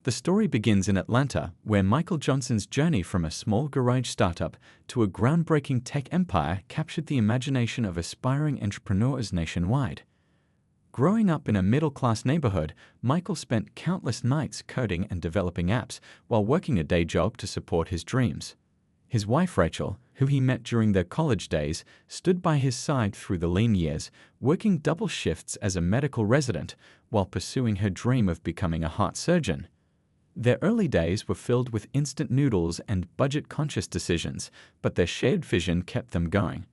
The story begins in Atlanta, where Michael Johnson's journey from a small garage startup to a groundbreaking tech empire captured the imagination of aspiring entrepreneurs nationwide. Growing up in a middle-class neighborhood, Michael spent countless nights coding and developing apps while working a day job to support his dreams. His wife Rachel, who he met during their college days, stood by his side through the lean years, working double shifts as a medical resident while pursuing her dream of becoming a heart surgeon. Their early days were filled with instant noodles and budget-conscious decisions, but their shared vision kept them going.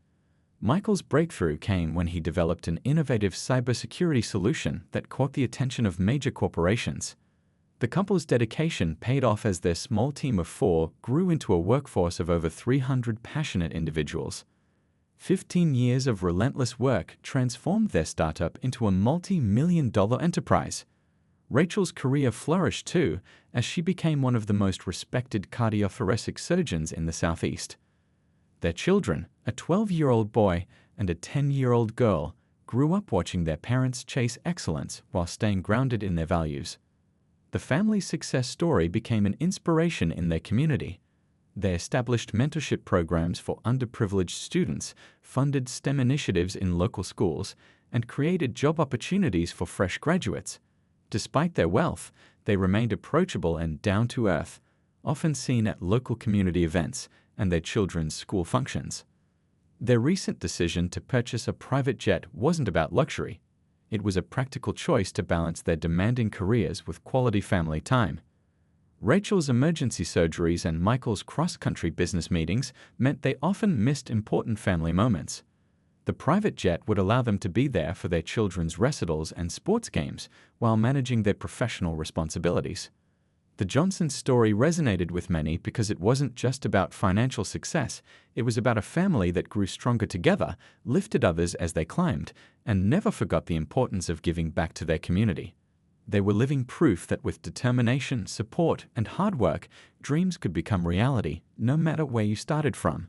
Michael's breakthrough came when he developed an innovative cybersecurity solution that caught the attention of major corporations. The couple's dedication paid off as their small team of 4 grew into a workforce of over 300 passionate individuals. 15 years of relentless work transformed their startup into a multi-million-dollar enterprise. Rachel's career flourished too, as she became one of the most respected cardiothoracic surgeons in the Southeast. Their children, a 12-year-old boy and a 10-year-old girl, grew up watching their parents chase excellence while staying grounded in their values. The family's success story became an inspiration in their community. They established mentorship programs for underprivileged students, funded STEM initiatives in local schools, and created job opportunities for fresh graduates. Despite their wealth, they remained approachable and down-to-earth, often seen at local community events and their children's school functions. Their recent decision to purchase a private jet wasn't about luxury. It was a practical choice to balance their demanding careers with quality family time. Rachel's emergency surgeries and Michael's cross-country business meetings meant they often missed important family moments. The private jet would allow them to be there for their children's recitals and sports games while managing their professional responsibilities. The Johnson story resonated with many because it wasn't just about financial success, it was about a family that grew stronger together, lifted others as they climbed, and never forgot the importance of giving back to their community. They were living proof that with determination, support, and hard work, dreams could become reality, no matter where you started from.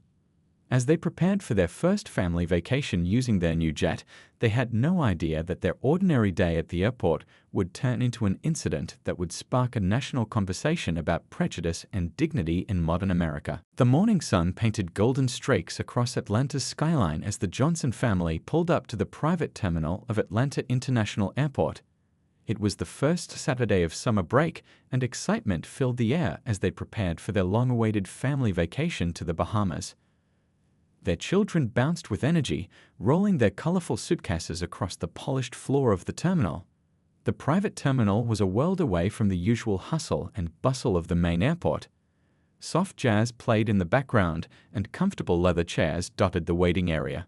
As they prepared for their first family vacation using their new jet, they had no idea that their ordinary day at the airport would turn into an incident that would spark a national conversation about prejudice and dignity in modern America. The morning sun painted golden streaks across Atlanta's skyline as the Johnson family pulled up to the private terminal of Atlanta International Airport. It was the first Saturday of summer break, and excitement filled the air as they prepared for their long-awaited family vacation to the Bahamas. Their children bounced with energy, rolling their colorful suitcases across the polished floor of the terminal. The private terminal was a world away from the usual hustle and bustle of the main airport. Soft jazz played in the background, and comfortable leather chairs dotted the waiting area.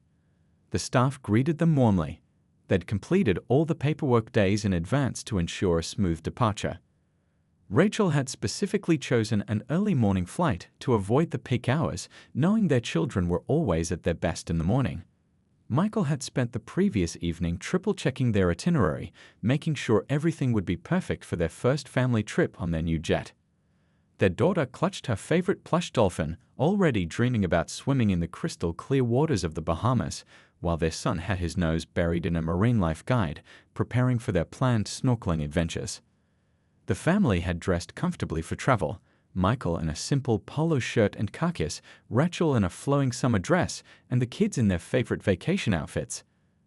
The staff greeted them warmly. They'd completed all the paperwork days in advance to ensure a smooth departure. Rachel had specifically chosen an early morning flight to avoid the peak hours, knowing their children were always at their best in the morning. Michael had spent the previous evening triple-checking their itinerary, making sure everything would be perfect for their first family trip on their new jet. Their daughter clutched her favorite plush dolphin, already dreaming about swimming in the crystal-clear waters of the Bahamas, while their son had his nose buried in a marine life guide, preparing for their planned snorkeling adventures. The family had dressed comfortably for travel, Michael in a simple polo shirt and khakis, Rachel in a flowing summer dress, and the kids in their favorite vacation outfits.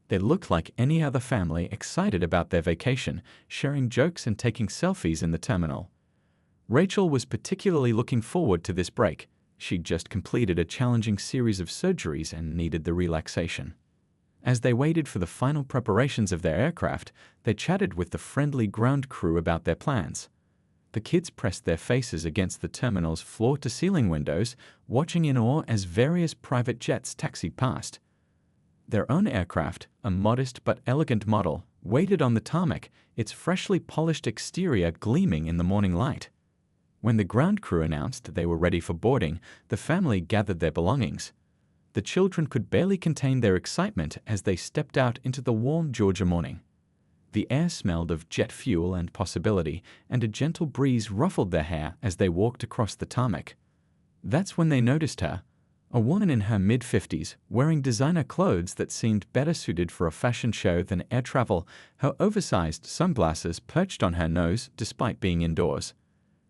They looked like any other family excited about their vacation, sharing jokes and taking selfies in the terminal. Rachel was particularly looking forward to this break. She'd just completed a challenging series of surgeries and needed the relaxation. As they waited for the final preparations of their aircraft, they chatted with the friendly ground crew about their plans. The kids pressed their faces against the terminal's floor-to-ceiling windows, watching in awe as various private jets taxied past. Their own aircraft, a modest but elegant model, waited on the tarmac, its freshly polished exterior gleaming in the morning light. When the ground crew announced they were ready for boarding, the family gathered their belongings. The children could barely contain their excitement as they stepped out into the warm Georgia morning. The air smelled of jet fuel and possibility, and a gentle breeze ruffled their hair as they walked across the tarmac. That's when they noticed her, a woman in her mid-50s, wearing designer clothes that seemed better suited for a fashion show than air travel, her oversized sunglasses perched on her nose despite being indoors.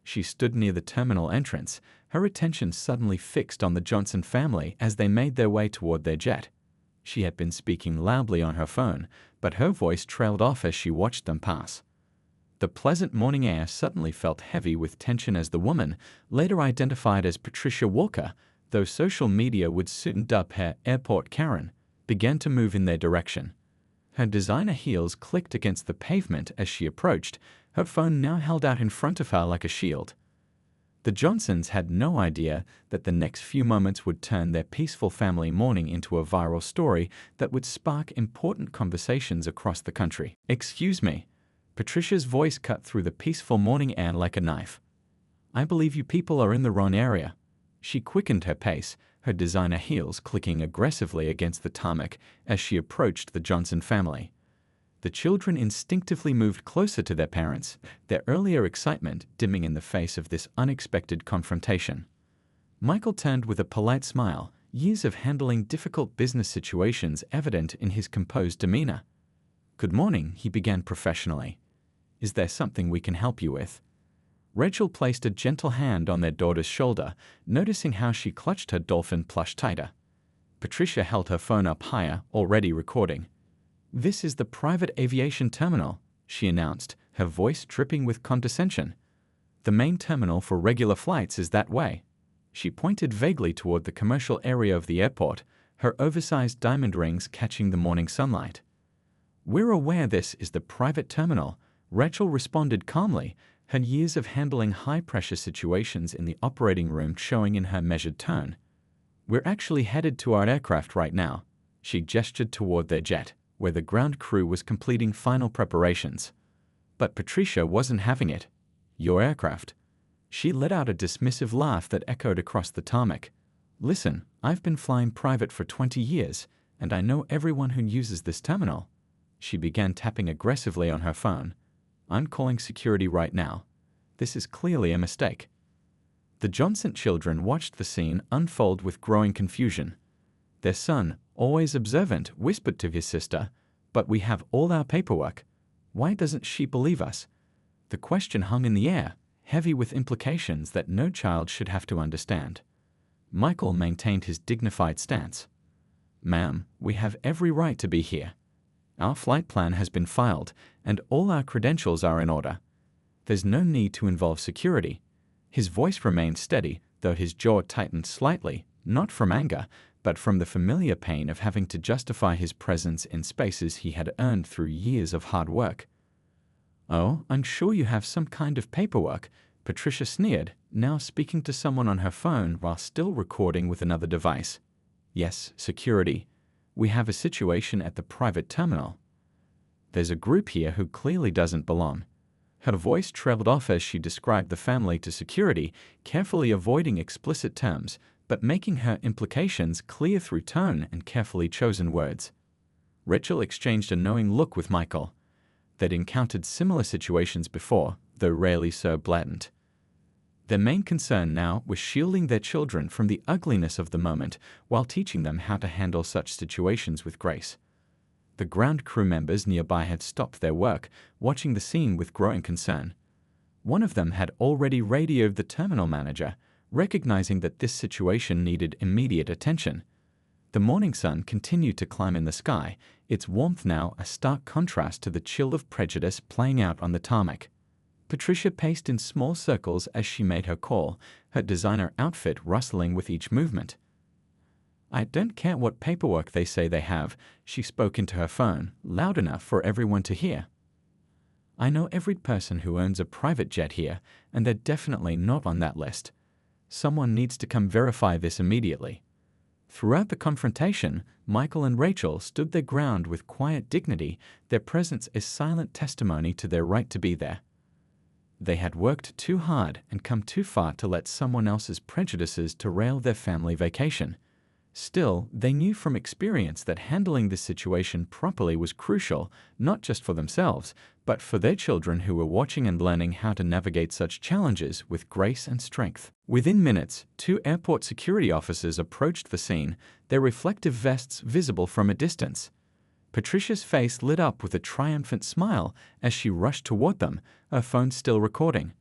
She stood near the terminal entrance, her attention suddenly fixed on the Johnson family as they made their way toward their jet. She had been speaking loudly on her phone, but her voice trailed off as she watched them pass. The pleasant morning air suddenly felt heavy with tension as the woman, later identified as Patricia Walker, though social media would soon dub her Airport Karen, began to move in their direction. Her designer heels clicked against the pavement as she approached, her phone now held out in front of her like a shield. The Johnsons had no idea that the next few moments would turn their peaceful family morning into a viral story that would spark important conversations across the country. "Excuse me." Patricia's voice cut through the peaceful morning air like a knife. "I believe you people are in the wrong area." She quickened her pace, her designer heels clicking aggressively against the tarmac as she approached the Johnson family. The children instinctively moved closer to their parents, their earlier excitement dimming in the face of this unexpected confrontation. Michael turned with a polite smile, years of handling difficult business situations evident in his composed demeanor. "Good morning," he began professionally. "Is there something we can help you with?" Rachel placed a gentle hand on their daughter's shoulder, noticing how she clutched her dolphin plush tighter. Patricia held her phone up higher, already recording. "This is the private aviation terminal," she announced, her voice dripping with condescension. "The main terminal for regular flights is that way." She pointed vaguely toward the commercial area of the airport, her oversized diamond rings catching the morning sunlight. "We're aware this is the private terminal," Rachel responded calmly, her years of handling high-pressure situations in the operating room showing in her measured tone. "We're actually headed to our aircraft right now." She gestured toward their jet, where the ground crew was completing final preparations. But Patricia wasn't having it. "Your aircraft?" She let out a dismissive laugh that echoed across the tarmac. "Listen, I've been flying private for 20 years, and I know everyone who uses this terminal." She began tapping aggressively on her phone. "I'm calling security right now. This is clearly a mistake." The Johnson children watched the scene unfold with growing confusion. Their son, always observant, whispered to his sister, "But we have all our paperwork. Why doesn't she believe us?" The question hung in the air, heavy with implications that no child should have to understand. Michael maintained his dignified stance. "Ma'am, we have every right to be here. Our flight plan has been filed, and all our credentials are in order. There's no need to involve security." His voice remained steady, though his jaw tightened slightly, not from anger, but from the familiar pain of having to justify his presence in spaces he had earned through years of hard work. "Oh, I'm sure you have some kind of paperwork," Patricia sneered, now speaking to someone on her phone while still recording with another device. "Yes, security. We have a situation at the private terminal. There's a group here who clearly doesn't belong." Her voice trailed off as she described the family to security, carefully avoiding explicit terms, but making her implications clear through tone and carefully chosen words. Rachel exchanged a knowing look with Michael. They'd encountered similar situations before, though rarely so blatant. Their main concern now was shielding their children from the ugliness of the moment while teaching them how to handle such situations with grace. The ground crew members nearby had stopped their work, watching the scene with growing concern. One of them had already radioed the terminal manager, recognizing that this situation needed immediate attention. The morning sun continued to climb in the sky, its warmth now a stark contrast to the chill of prejudice playing out on the tarmac. Patricia paced in small circles as she made her call, her designer outfit rustling with each movement. "I don't care what paperwork they say they have," she spoke into her phone, loud enough for everyone to hear. "I know every person who owns a private jet here, and they're definitely not on that list. Someone needs to come verify this immediately." Throughout the confrontation, Michael and Rachel stood their ground with quiet dignity, their presence a silent testimony to their right to be there. They had worked too hard and come too far to let someone else's prejudices derail their family vacation. Still, they knew from experience that handling this situation properly was crucial, not just for themselves, but for their children who were watching and learning how to navigate such challenges with grace and strength. Within minutes, 2 airport security officers approached the scene, their reflective vests visible from a distance. Patricia's face lit up with a triumphant smile as she rushed toward them, her phone still recording.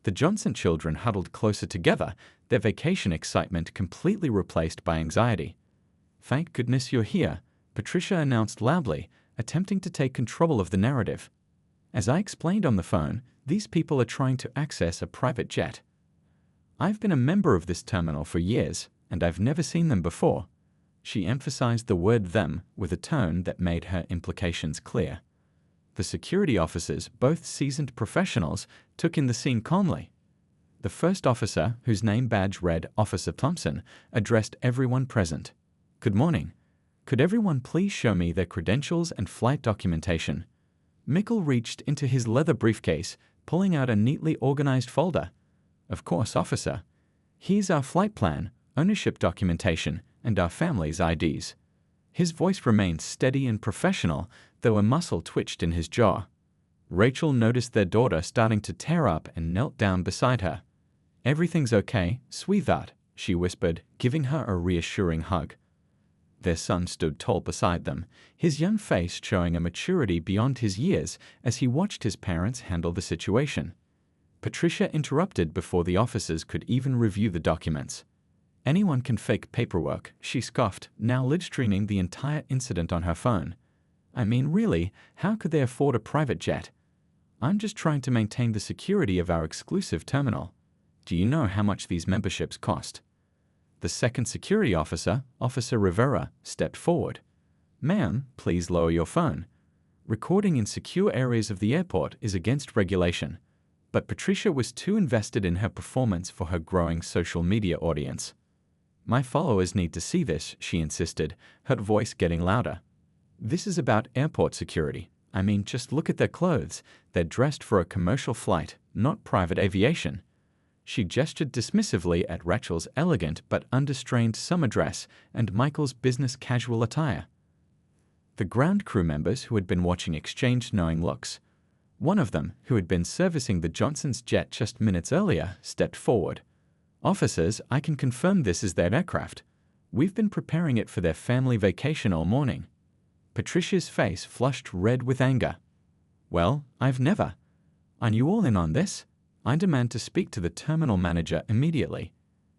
The Johnson children huddled closer together, their vacation excitement completely replaced by anxiety. "Thank goodness you're here," Patricia announced loudly, attempting to take control of the narrative. "As I explained on the phone, these people are trying to access a private jet. I've been a member of this terminal for years, and I've never seen them before." She emphasized the word "them" with a tone that made her implications clear. The security officers, both seasoned professionals, took in the scene calmly. The first officer, whose name badge read Officer Thompson, addressed everyone present. "Good morning. Could everyone please show me their credentials and flight documentation?" Mickle reached into his leather briefcase, pulling out a neatly organized folder. "Of course, officer. Here's our flight plan, ownership documentation, and our family's IDs." His voice remained steady and professional, though a muscle twitched in his jaw. Rachel noticed their daughter starting to tear up and knelt down beside her. "Everything's okay, sweetheart," she whispered, giving her a reassuring hug. Their son stood tall beside them, his young face showing a maturity beyond his years as he watched his parents handle the situation. Patricia interrupted before the officers could even review the documents. "Anyone can fake paperwork," she scoffed, now live-streaming the entire incident on her phone. "I mean, really, how could they afford a private jet? I'm just trying to maintain the security of our exclusive terminal. Do you know how much these memberships cost?" The second security officer, Officer Rivera, stepped forward. "Ma'am, please lower your phone. Recording in secure areas of the airport is against regulation." But Patricia was too invested in her performance for her growing social media audience. "My followers need to see this," she insisted, her voice getting louder. "This is about airport security. I mean, just look at their clothes. They're dressed for a commercial flight, not private aviation." She gestured dismissively at Rachel's elegant but unrestrained summer dress and Michael's business casual attire. The ground crew members who had been watching exchanged knowing looks. One of them, who had been servicing the Johnson's jet just minutes earlier, stepped forward. "Officers, I can confirm this is their aircraft. We've been preparing it for their family vacation all morning." Patricia's face flushed red with anger. "Well, I've never. Are you all in on this? I demand to speak to the terminal manager immediately."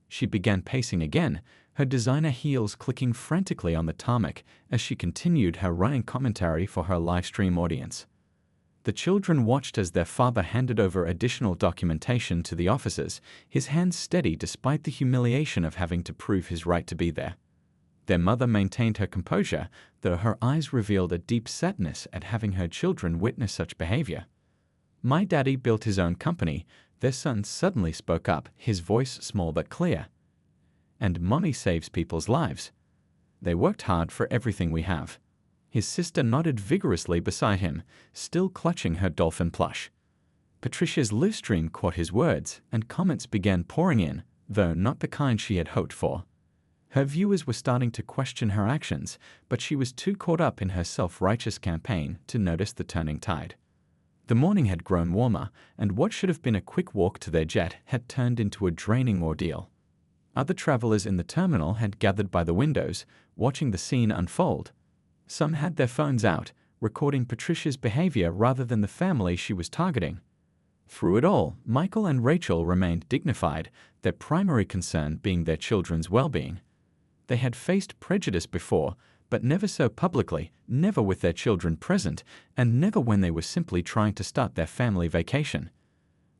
She began pacing again, her designer heels clicking frantically on the tarmac as she continued her running commentary for her livestream audience. The children watched as their father handed over additional documentation to the officers, his hands steady despite the humiliation of having to prove his right to be there. Their mother maintained her composure, though her eyes revealed a deep sadness at having her children witness such behavior. "My daddy built his own company," their son suddenly spoke up, his voice small but clear. "And mommy saves people's lives. They worked hard for everything we have." His sister nodded vigorously beside him, still clutching her dolphin plush. Patricia's live stream caught his words, and comments began pouring in, though not the kind she had hoped for. Her viewers were starting to question her actions, but she was too caught up in her self-righteous campaign to notice the turning tide. The morning had grown warmer, and what should have been a quick walk to their jet had turned into a draining ordeal. Other travelers in the terminal had gathered by the windows, watching the scene unfold. Some had their phones out, recording Patricia's behavior rather than the family she was targeting. Through it all, Michael and Rachel remained dignified, their primary concern being their children's well-being. They had faced prejudice before, but never so publicly, never with their children present, and never when they were simply trying to start their family vacation.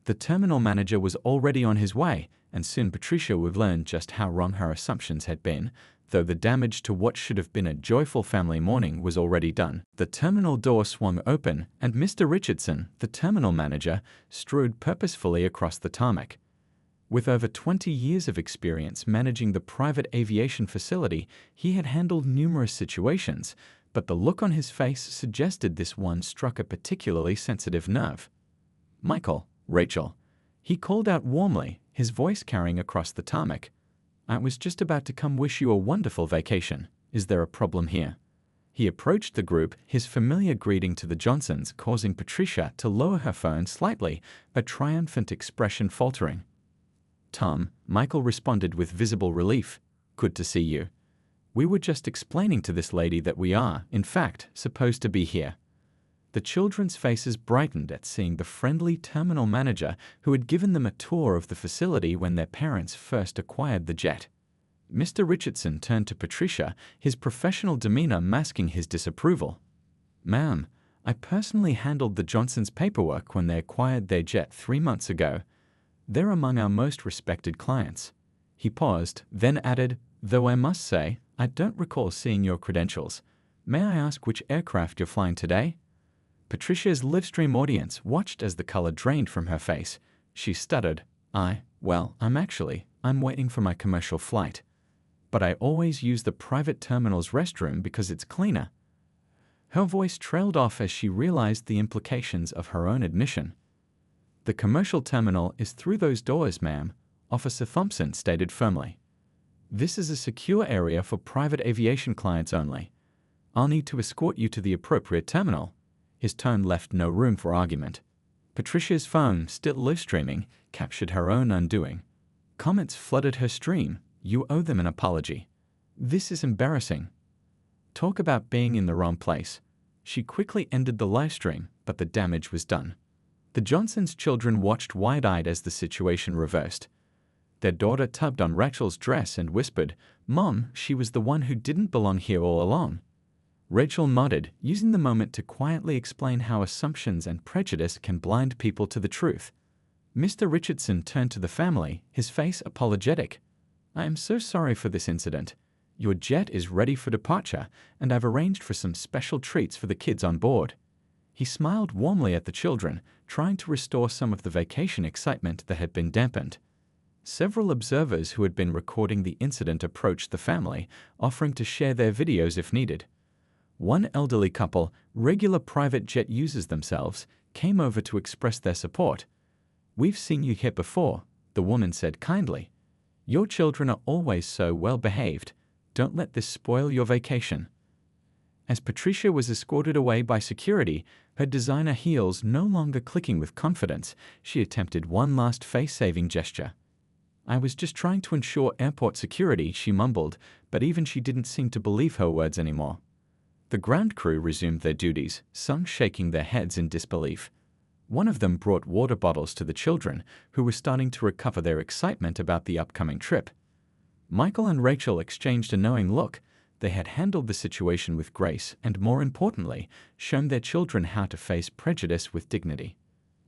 The terminal manager was already on his way, and soon Patricia would learn just how wrong her assumptions had been, though the damage to what should have been a joyful family morning was already done. The terminal door swung open, and Mr. Richardson, the terminal manager, strode purposefully across the tarmac. With over 20 years of experience managing the private aviation facility, he had handled numerous situations, but the look on his face suggested this one struck a particularly sensitive nerve. "Michael, Rachel," he called out warmly, his voice carrying across the tarmac. "I was just about to come wish you a wonderful vacation. Is there a problem here?" He approached the group, his familiar greeting to the Johnsons causing Patricia to lower her phone slightly, a triumphant expression faltering. "Tom," Michael responded with visible relief. "Good to see you. We were just explaining to this lady that we are, in fact, supposed to be here." The children's faces brightened at seeing the friendly terminal manager who had given them a tour of the facility when their parents first acquired the jet. Mr. Richardson turned to Patricia, his professional demeanor masking his disapproval. "Ma'am, I personally handled the Johnsons' paperwork when they acquired their jet 3 months ago. They're among our most respected clients." He paused, then added, "Though I must say, I don't recall seeing your credentials. May I ask which aircraft you're flying today?" Patricia's livestream audience watched as the color drained from her face. She stuttered, I'm waiting for my commercial flight. But I always use the private terminal's restroom because it's cleaner." Her voice trailed off as she realized the implications of her own admission. "The commercial terminal is through those doors, ma'am," Officer Thompson stated firmly. "This is a secure area for private aviation clients only. I'll need to escort you to the appropriate terminal." His tone left no room for argument. Patricia's phone, still live-streaming, captured her own undoing. Comments flooded her stream. "You owe them an apology. This is embarrassing. Talk about being in the wrong place." She quickly ended the livestream, but the damage was done. The Johnsons' children watched wide-eyed as the situation reversed. Their daughter tugged on Rachel's dress and whispered, "Mom, she was the one who didn't belong here all along." Rachel nodded, using the moment to quietly explain how assumptions and prejudice can blind people to the truth. Mr. Richardson turned to the family, his face apologetic. "I am so sorry for this incident. Your jet is ready for departure, and I've arranged for some special treats for the kids on board." He smiled warmly at the children, trying to restore some of the vacation excitement that had been dampened. Several observers who had been recording the incident approached the family, offering to share their videos if needed. One elderly couple, regular private jet users themselves, came over to express their support. "We've seen you here before," the woman said kindly. "Your children are always so well behaved. Don't let this spoil your vacation." As Patricia was escorted away by security, her designer heels no longer clicking with confidence, she attempted one last face-saving gesture. "I was just trying to ensure airport security," she mumbled, but even she didn't seem to believe her words anymore. The ground crew resumed their duties, some shaking their heads in disbelief. One of them brought water bottles to the children, who were starting to recover their excitement about the upcoming trip. Michael and Rachel exchanged a knowing look. They had handled the situation with grace and, more importantly, shown their children how to face prejudice with dignity.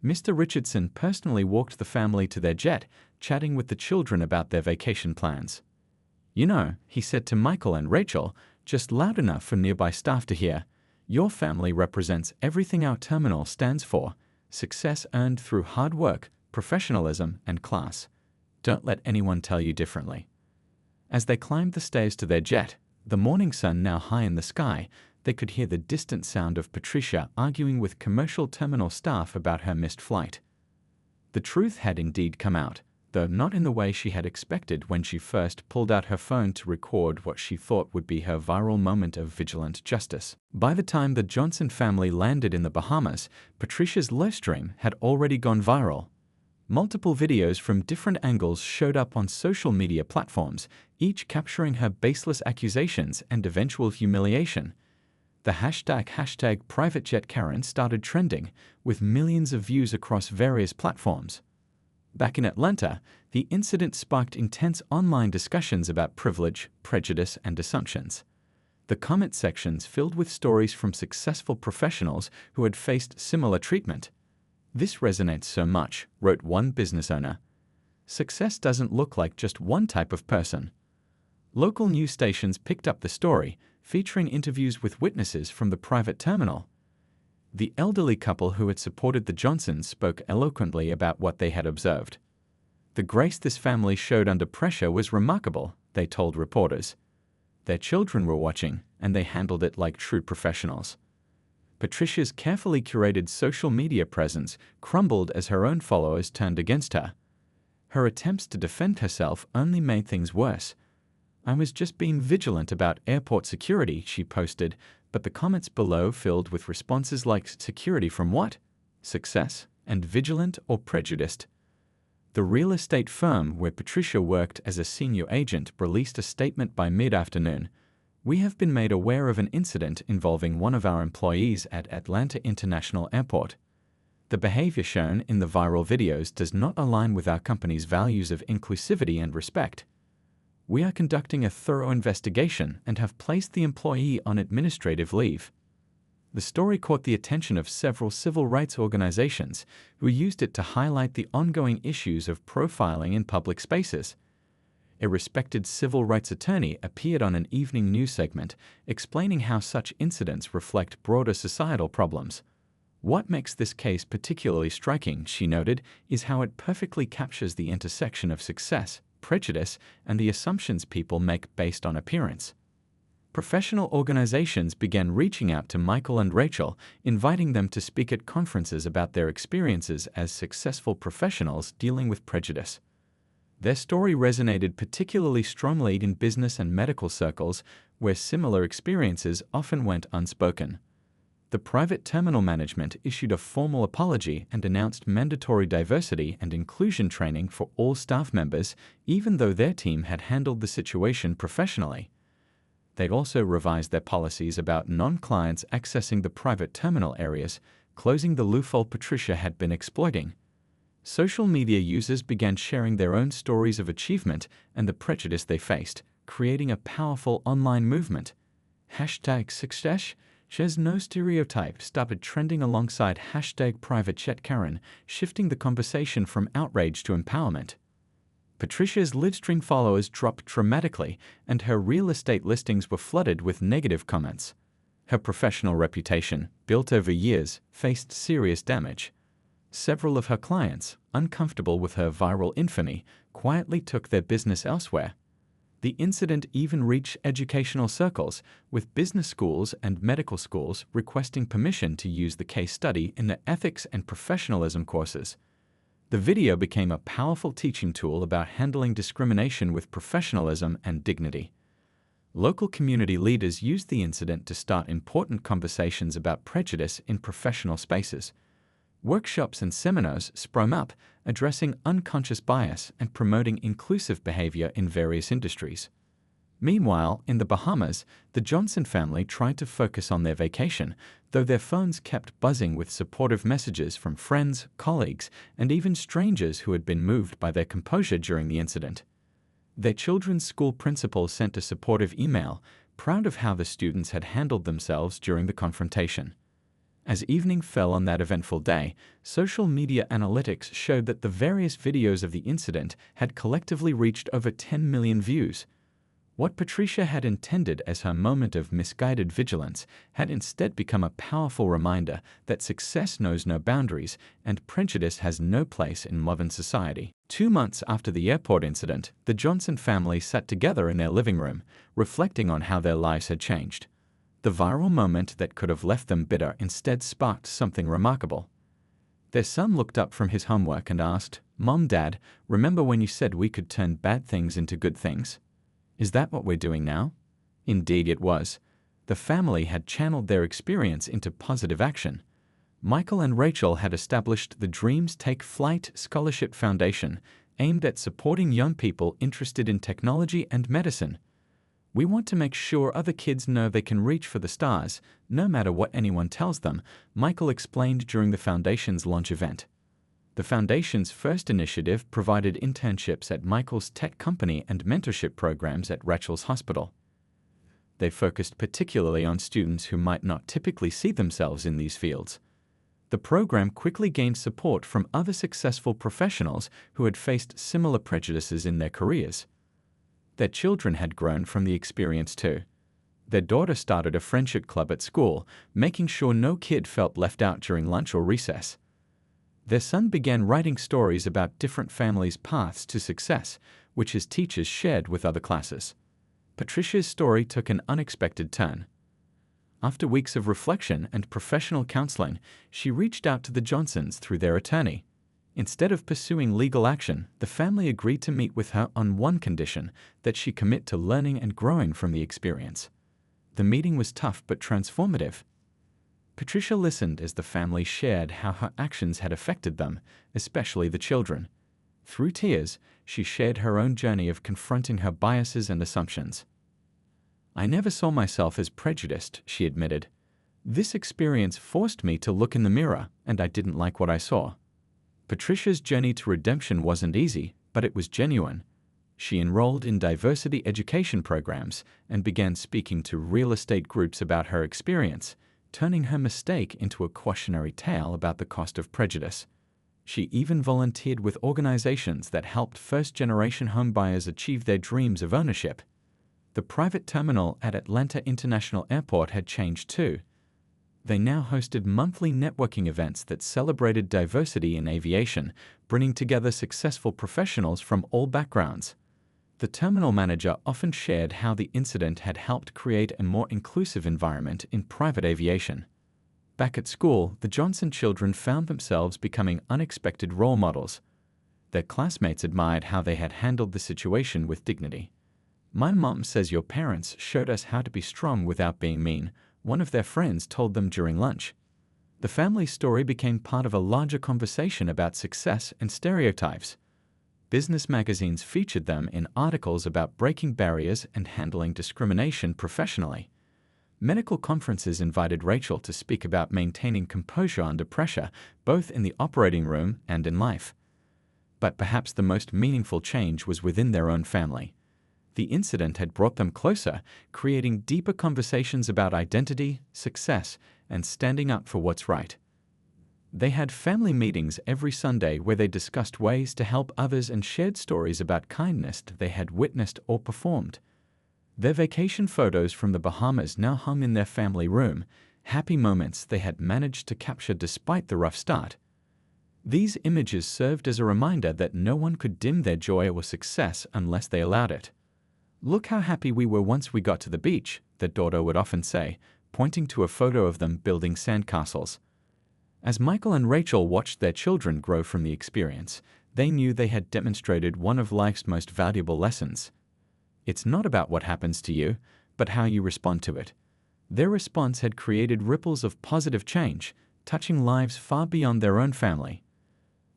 Mr. Richardson personally walked the family to their jet, chatting with the children about their vacation plans. "You know," he said to Michael and Rachel, just loud enough for nearby staff to hear, "your family represents everything our terminal stands for: success earned through hard work, professionalism, and class. Don't let anyone tell you differently." As they climbed the stairs to their jet, the morning sun now high in the sky, they could hear the distant sound of Patricia arguing with commercial terminal staff about her missed flight. The truth had indeed come out, though not in the way she had expected when she first pulled out her phone to record what she thought would be her viral moment of vigilant justice. By the time the Johnson family landed in the Bahamas, Patricia's livestream had already gone viral. Multiple videos from different angles showed up on social media platforms, each capturing her baseless accusations and eventual humiliation. The hashtag #PrivateJetKaren started trending, with millions of views across various platforms. Back in Atlanta, the incident sparked intense online discussions about privilege, prejudice, and assumptions. The comment sections filled with stories from successful professionals who had faced similar treatment. "This resonates so much," wrote one business owner. "Success doesn't look like just one type of person." Local news stations picked up the story, featuring interviews with witnesses from the private terminal. The elderly couple who had supported the Johnsons spoke eloquently about what they had observed. "The grace this family showed under pressure was remarkable," they told reporters. Their children were watching, and they handled it like true professionals. Patricia's carefully curated social media presence crumbled as her own followers turned against her. Her attempts to defend herself only made things worse. "I was just being vigilant about airport security," she posted, but the comments below filled with responses like "security from what? Success?" and "vigilant or prejudiced?" The real estate firm where Patricia worked as a senior agent released a statement by mid-afternoon. We have been made aware of an incident involving one of our employees at Atlanta International Airport. The behavior shown in the viral videos does not align with our company's values of inclusivity and respect. We are conducting a thorough investigation and have placed the employee on administrative leave. The story caught the attention of several civil rights organizations who used it to highlight the ongoing issues of profiling in public spaces. A respected civil rights attorney appeared on an evening news segment explaining how such incidents reflect broader societal problems. What makes this case particularly striking, she noted, is how it perfectly captures the intersection of success, prejudice, and the assumptions people make based on appearance. Professional organizations began reaching out to Michael and Rachel, inviting them to speak at conferences about their experiences as successful professionals dealing with prejudice. Their story resonated particularly strongly in business and medical circles, where similar experiences often went unspoken. The private terminal management issued a formal apology and announced mandatory diversity and inclusion training for all staff members, even though their team had handled the situation professionally. They also revised their policies about non-clients accessing the private terminal areas, closing the loophole Patricia had been exploiting. Social media users began sharing their own stories of achievement and the prejudice they faced, creating a powerful online movement. #success Shares no stereotype started trending alongside #PrivateChatKaren, shifting the conversation from outrage to empowerment. Patricia's livestream followers dropped dramatically, and her real estate listings were flooded with negative comments. Her professional reputation, built over years, faced serious damage. Several of her clients, uncomfortable with her viral infamy, quietly took their business elsewhere. The incident even reached educational circles, with business schools and medical schools requesting permission to use the case study in their ethics and professionalism courses. The video became a powerful teaching tool about handling discrimination with professionalism and dignity. Local community leaders used the incident to start important conversations about prejudice in professional spaces. Workshops and seminars sprung up, addressing unconscious bias and promoting inclusive behavior in various industries. Meanwhile, in the Bahamas, the Johnson family tried to focus on their vacation, though their phones kept buzzing with supportive messages from friends, colleagues, and even strangers who had been moved by their composure during the incident. Their children's school principal sent a supportive email, proud of how the students had handled themselves during the confrontation. As evening fell on that eventful day, social media analytics showed that the various videos of the incident had collectively reached over 10 million views. What Patricia had intended as her moment of misguided vigilance had instead become a powerful reminder that success knows no boundaries and prejudice has no place in modern society. 2 months after the airport incident, the Johnson family sat together in their living room, reflecting on how their lives had changed. The viral moment that could have left them bitter instead sparked something remarkable. Their son looked up from his homework and asked, "Mom, Dad, remember when you said we could turn bad things into good things? Is that what we're doing now?" Indeed it was. The family had channeled their experience into positive action. Michael and Rachel had established the Dreams Take Flight Scholarship Foundation, aimed at supporting young people interested in technology and medicine. "We want to make sure other kids know they can reach for the stars, no matter what anyone tells them," Michael explained during the foundation's launch event. The foundation's first initiative provided internships at Michael's tech company and mentorship programs at Rachel's hospital. They focused particularly on students who might not typically see themselves in these fields. The program quickly gained support from other successful professionals who had faced similar prejudices in their careers. Their children had grown from the experience too. Their daughter started a friendship club at school, making sure no kid felt left out during lunch or recess. Their son began writing stories about different families' paths to success, which his teachers shared with other classes. Patricia's story took an unexpected turn. After weeks of reflection and professional counseling, she reached out to the Johnsons through their attorney. Instead of pursuing legal action, the family agreed to meet with her on one condition: that she commit to learning and growing from the experience. The meeting was tough but transformative. Patricia listened as the family shared how her actions had affected them, especially the children. Through tears, she shared her own journey of confronting her biases and assumptions. I never saw myself as prejudiced, she admitted. This experience forced me to look in the mirror, and I didn't like what I saw. Patricia's journey to redemption wasn't easy, but it was genuine. She enrolled in diversity education programs and began speaking to real estate groups about her experience, turning her mistake into a cautionary tale about the cost of prejudice. She even volunteered with organizations that helped first-generation homebuyers achieve their dreams of ownership. The private terminal at Atlanta International Airport had changed too. They now hosted monthly networking events that celebrated diversity in aviation, bringing together successful professionals from all backgrounds. The terminal manager often shared how the incident had helped create a more inclusive environment in private aviation. Back at school, the Johnson children found themselves becoming unexpected role models. Their classmates admired how they had handled the situation with dignity. "My mom says your parents showed us how to be strong without being mean," one of their friends told them during lunch. The family story became part of a larger conversation about success and stereotypes. Business magazines featured them in articles about breaking barriers and handling discrimination professionally. Medical conferences invited Rachel to speak about maintaining composure under pressure, both in the operating room and in life. But perhaps the most meaningful change was within their own family. The incident had brought them closer, creating deeper conversations about identity, success, and standing up for what's right. They had family meetings every Sunday where they discussed ways to help others and shared stories about kindness they had witnessed or performed. Their vacation photos from the Bahamas now hung in their family room, happy moments they had managed to capture despite the rough start. These images served as a reminder that no one could dim their joy or success unless they allowed it. "Look how happy we were once we got to the beach," their daughter would often say, pointing to a photo of them building sandcastles. As Michael and Rachel watched their children grow from the experience, they knew they had demonstrated one of life's most valuable lessons. It's not about what happens to you, but how you respond to it. Their response had created ripples of positive change, touching lives far beyond their own family.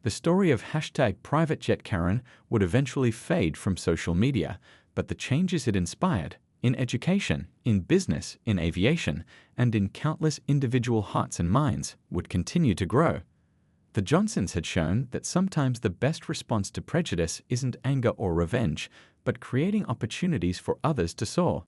The story of #PrivateJetKaren would eventually fade from social media, but the changes it inspired, in education, in business, in aviation, and in countless individual hearts and minds, would continue to grow. The Johnsons had shown that sometimes the best response to prejudice isn't anger or revenge, but creating opportunities for others to soar.